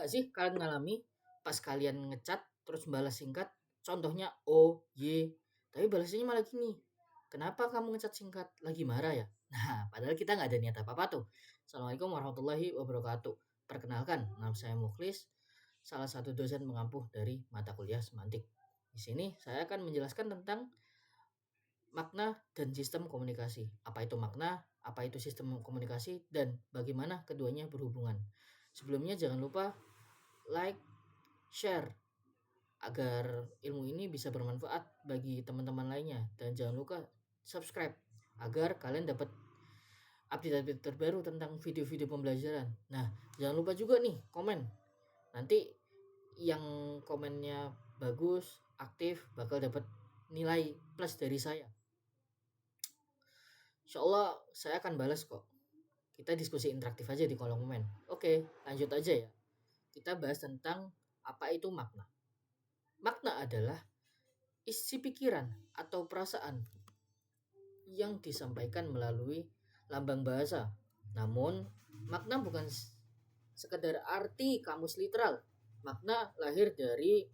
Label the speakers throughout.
Speaker 1: nggak sih kalian ngalami pas kalian ngechat terus balas singkat, contohnya O, Y, tapi balasnya malah gini, kenapa kamu ngechat singkat? Lagi marah ya? Nah, padahal kita nggak ada niat apa-apa tuh. Assalamualaikum warahmatullahi wabarakatuh. Perkenalkan, nama saya Mukhlis, salah satu dosen mengampuh dari mata kuliah semantik. Di sini saya akan menjelaskan tentang makna dan sistem komunikasi. Apa itu makna, apa itu sistem komunikasi, dan bagaimana keduanya berhubungan. Sebelumnya jangan lupa like, share agar ilmu ini bisa bermanfaat bagi teman-teman lainnya, dan jangan lupa subscribe agar kalian dapat update-update terbaru tentang video-video pembelajaran. Nah, jangan lupa juga nih komen. Nanti yang komennya bagus, aktif bakal dapat nilai plus dari saya. Insya Allah saya akan balas kok. Kita diskusi interaktif aja di kolom komen. Oke, lanjut aja ya. Kita bahas tentang apa itu makna. Makna adalah isi pikiran atau perasaan yang disampaikan melalui lambang bahasa. Namun, makna bukan sekedar arti kamus literal. Makna lahir dari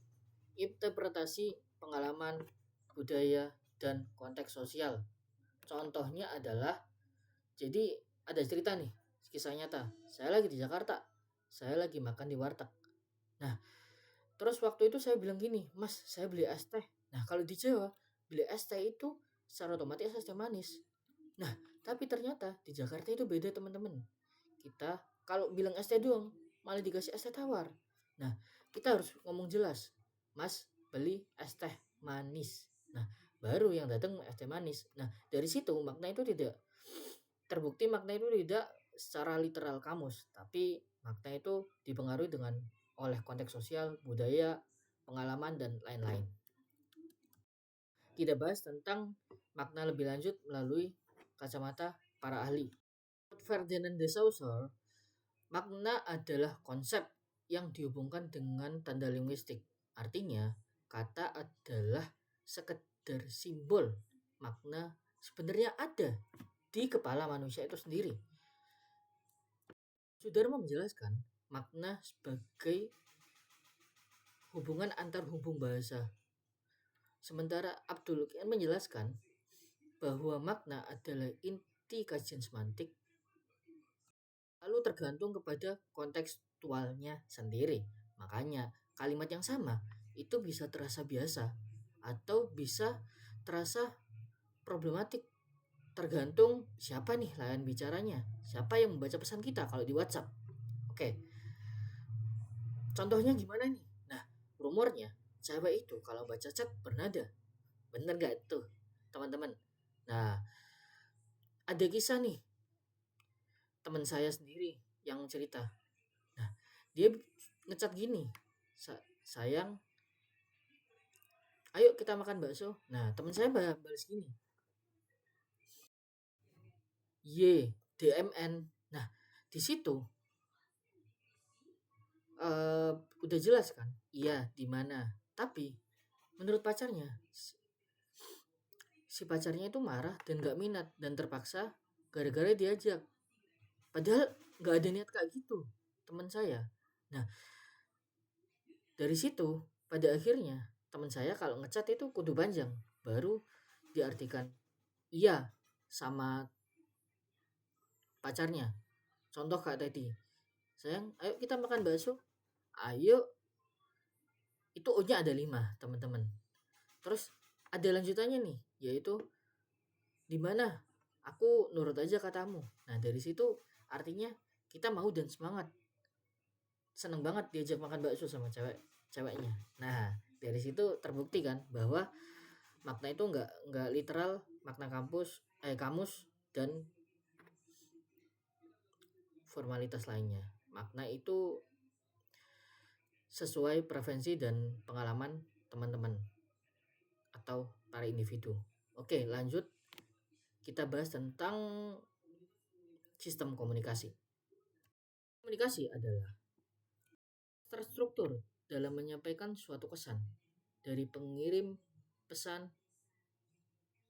Speaker 1: interpretasi pengalaman, budaya, dan konteks sosial. Contohnya adalah, jadi ada cerita nih, kisah nyata. Saya lagi di Jakarta, saya lagi makan di warteg. Nah, terus waktu itu saya bilang gini, Mas, saya beli es teh. Nah, kalau di Jawa, beli es teh itu secara otomatis es teh manis. Nah, tapi ternyata di Jakarta itu beda teman-teman. Kita kalau bilang es teh doang, malah dikasih es teh tawar. Nah, kita harus ngomong jelas, Mas, beli es teh manis. Nah, baru yang datang es teh manis. Nah, dari situ makna itu tidak terbukti, makna itu tidak secara literal kamus, tapi makna itu dipengaruhi dengan oleh konteks sosial, budaya, pengalaman, dan lain-lain. Kita bahas tentang makna lebih lanjut melalui kacamata para ahli. Ferdinand de Saussure, makna adalah konsep yang dihubungkan dengan tanda linguistik. Artinya, kata adalah sekedar simbol. Makna sebenarnya ada di kepala manusia itu sendiri. Sudarmo menjelaskan makna sebagai hubungan antar hubung bahasa. Sementara Abdul Qian menjelaskan bahwa makna adalah inti kajian semantik, lalu tergantung kepada kontekstualnya sendiri. Makanya kalimat yang sama itu bisa terasa biasa atau bisa terasa problematik, tergantung siapa nih lawan bicaranya, siapa yang membaca pesan kita kalau di WhatsApp. Oke, contohnya gimana nih? Nah, rumornya cewek itu kalau baca chat bernada. Bener gak tuh teman-teman? Nah, ada kisah nih teman saya sendiri yang cerita. Nah, dia ngechat gini, sayang, ayo kita makan bakso. Nah, teman saya balas gini, Y, DMN. Nah, di situ udah jelas kan? Iya, di mana? Tapi menurut pacarnya, si pacarnya itu marah dan gak minat dan terpaksa gara-gara diajak. Padahal gak ada niat kayak gitu teman saya. Nah, dari situ pada akhirnya teman saya kalau ngechat itu kudu panjang baru diartikan iya sama pacarnya. Contoh kayak tadi, sayang ayo kita makan bakso. Ayo itu O-nya ada 5 teman-teman. Terus ada lanjutannya nih, yaitu di mana aku nurut aja katamu. Nah, dari situ artinya kita mau dan semangat, seneng banget diajak makan bakso sama ceweknya. Nah, dari situ terbukti kan bahwa makna itu nggak literal, makna kamus dan formalitas lainnya. Makna itu sesuai preferensi dan pengalaman teman-teman atau para individu. Oke, lanjut kita bahas tentang sistem komunikasi. Komunikasi adalah terstruktur dalam menyampaikan suatu pesan dari pengirim pesan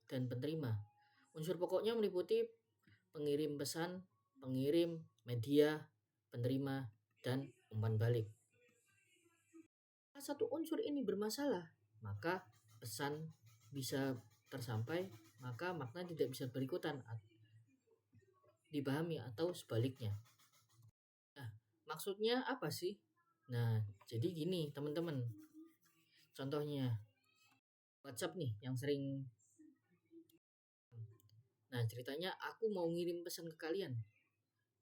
Speaker 1: dan penerima. Unsur pokoknya meliputi pengirim pesan, pengirim, media, penerima, dan umpan balik. satu unsur ini bermasalah, maka pesan bisa tersampai, maka makna tidak bisa berikutan dipahami atau sebaliknya. Nah, maksudnya apa sih? Nah, jadi gini teman-teman. Contohnya WhatsApp nih yang sering. Nah, ceritanya aku mau ngirim pesan ke kalian.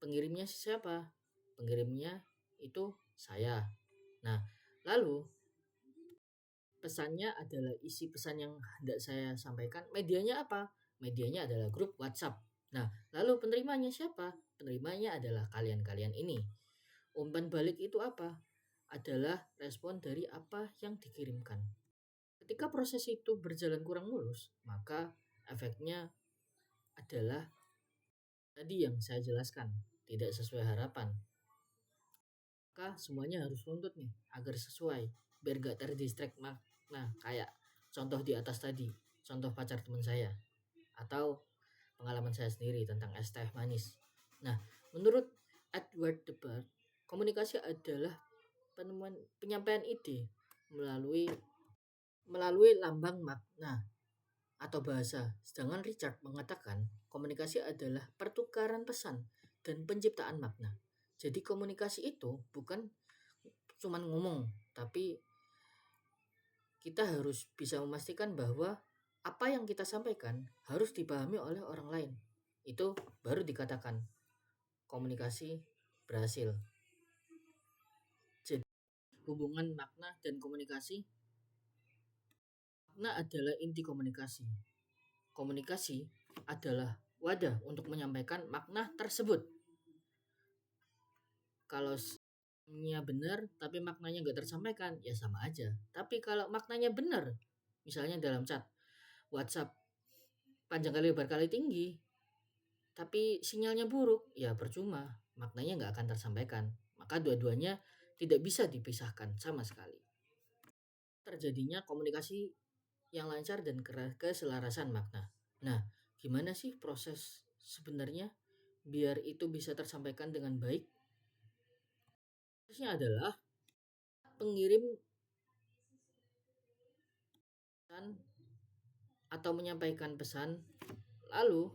Speaker 1: Pengirimnya siapa? Pengirimnya itu saya. Nah, lalu pesannya adalah isi pesan yang hendak saya sampaikan. Medianya apa? Medianya adalah grup WhatsApp. Nah, lalu penerimanya siapa? Penerimanya adalah kalian-kalian ini. Umpan balik itu apa? Adalah respon dari apa yang dikirimkan. Ketika proses itu berjalan kurang mulus, maka efeknya adalah tadi yang saya jelaskan, tidak sesuai harapan. Maka semuanya harus runtut nih agar sesuai, biar gak terdistract. Nah, kayak contoh di atas tadi, contoh pacar teman saya, atau pengalaman saya sendiri tentang es teh manis. Nah, menurut Edward de Boer, komunikasi adalah penemuan penyampaian ide melalui lambang makna atau bahasa. Sedangkan Richard mengatakan komunikasi adalah pertukaran pesan dan penciptaan makna. Jadi komunikasi itu bukan cuman ngomong, tapi kita harus bisa memastikan bahwa apa yang kita sampaikan harus dipahami oleh orang lain. Itu baru dikatakan komunikasi berhasil. Jadi hubungan makna dan komunikasi. Makna adalah inti komunikasi. Komunikasi adalah wadah untuk menyampaikan makna tersebut. Kalau maknanya benar tapi maknanya nggak tersampaikan, ya sama aja. Tapi kalau maknanya benar, misalnya dalam chat WhatsApp panjang kali lebar kali tinggi, tapi sinyalnya buruk, ya percuma, maknanya nggak akan tersampaikan. Maka dua-duanya tidak bisa dipisahkan sama sekali. Terjadinya komunikasi yang lancar dan keselarasan makna. Nah, gimana sih proses sebenarnya biar itu bisa tersampaikan dengan baik? Prosesnya adalah pengirim pesan atau menyampaikan pesan, lalu